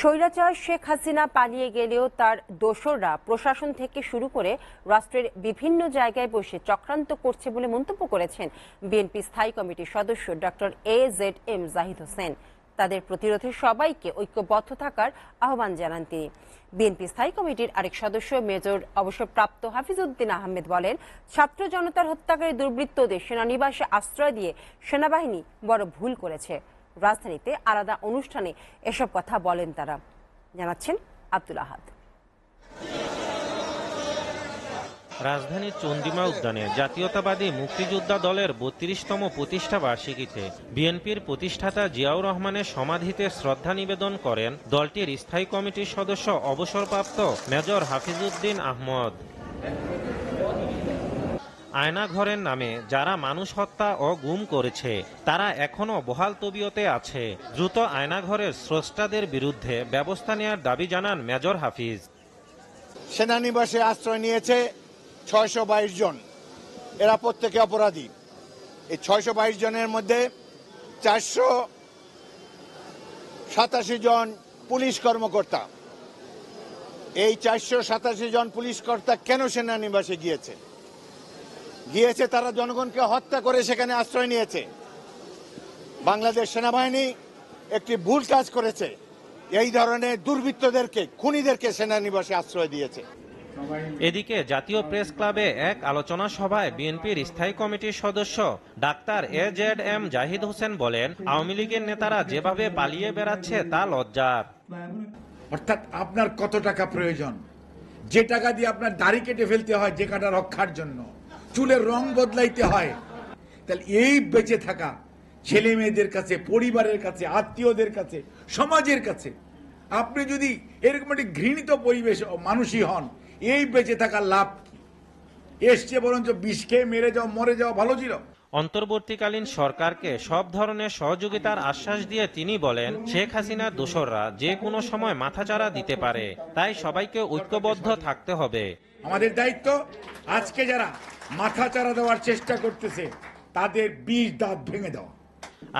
স্বৈরাচার শেখ হাসিনা পালিয়ে গেলেও তার দোসররা প্রশাসন থেকে শুরু করে রাষ্ট্রের বিভিন্ন জায়গায় বসে চক্রান্ত করছে বলে মন্তব্য করেছেন বিএনপি স্থায়ী কমিটির সদস্য ডক্টর AZM জাহিদ হোসেন। তাদের প্রতিরোধে সবাইকে ঐক্যবদ্ধ থাকার আহ্বান জানান তিনি। বিএনপি স্থায়ী কমিটির আরেক সদস্য মেজর অবসরপ্রাপ্ত হাফিজউদ্দিন আহমেদ বলেন, ছাত্র জনতার হত্যাকারী দুর্বৃত্তদের সেনানিবাসে আশ্রয় দিয়ে সেনাবাহিনী বড় ভুল করেছে। রাজধানীতে আলাদা অনুষ্ঠানে এসব কথা বলেন তারা। জানাচ্ছেন আব্দুল আহাদ। রাজধানীর চন্দ্রিমা উদ্যানে জাতীয়তাবাদী মুক্তিযোদ্ধা দলের ৩২তম প্রতিষ্ঠা বার্ষিকীতে বিএনপির প্রতিষ্ঠাতা জিয়াউর রহমানের সমাধিতে শ্রদ্ধা নিবেদন করেন দলটির স্থায়ী কমিটির সদস্য অবসরপ্রাপ্ত মেজর হাফিজউদ্দিন আহমদ। আয়নাঘরের নামে যারা মানুষ হত্যা ও গুম করেছে তারা এখনো বহাল তবিয়তে আছে। দ্রুত আয়নাঘরের স্রষ্টাদের বিরুদ্ধে ব্যবস্থা নেওয়ার দাবি জানান মেজর হাফিজ। সেনানিবাসে আশ্রয় নিয়েছে ৬২২ জন, এরা প্রত্যেকে অপরাধী। এই ৬২২ জনের মধ্যে ৪৮৭ জন পুলিশ কর্মকর্তা। এই ৪৮৭ জন পুলিশ কর্তা কেন সেনানিবাসে গিয়েছে? তারা জনগণকে হত্যা করে সেখানে আশ্রয় নিয়েছে। বাংলাদেশ সেনাবাহিনী একটি ভুল কাজ করেছে, এই ধরনের দুর্বৃত্তদেরকে, খুনিদেরকে সেনানিবাসে আশ্রয় দিয়েছে। এদিকে জাতীয় প্রেস ক্লাবে এক আলোচনা সভায় বিএনপির স্থায়ী কমিটির সদস্য ডাক্তার AZM জাহিদ হোসেন বলেন, আওয়ামী লীগের নেতারা যেভাবে পালিয়ে বেড়াচ্ছে তা লজ্জার। অর্থাৎ আপনার কত টাকা প্রয়োজন, যে টাকা দিয়ে আপনার দাড়ি কেটে ফেলতে হয় যে কাটা রক্ষার জন্য, চুলের রং বদলাইতে হয়, তাহলে এই বেঁচে থাকা ছেলে মেয়েদের কাছে, পরিবারের কাছে, আত্মীয়দের কাছে, সমাজের কাছে আপনি যদি এরকম একটি ঘৃণিত পরিবেশ মানুষই হন, এই বেঁচে থাকার লাভ কি? এসছে বরঞ্চ বিষ খেয়ে মরে যাওয়া ভালো ছিল। অন্তর্বর্তীকালীন সরকারকে সব ধরনের সহযোগিতার আশ্বাস দিয়ে তিনি বলেন, শেখ হাসিনার দোসররা যে কোনো সময় মাথাচাড়া দিতে পারে, তাই সবাইকে ঐক্যবদ্ধ থাকতে হবে। আমাদের দায়িত্ব আজকে যারা মাথাচাড়া দেওয়ার চেষ্টা করতেছে তাদের ২০ দাঁত ভেঙে দেওয়া।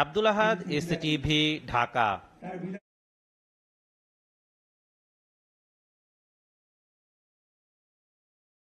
আব্দুল আহাদ, SCTV, ঢাকা।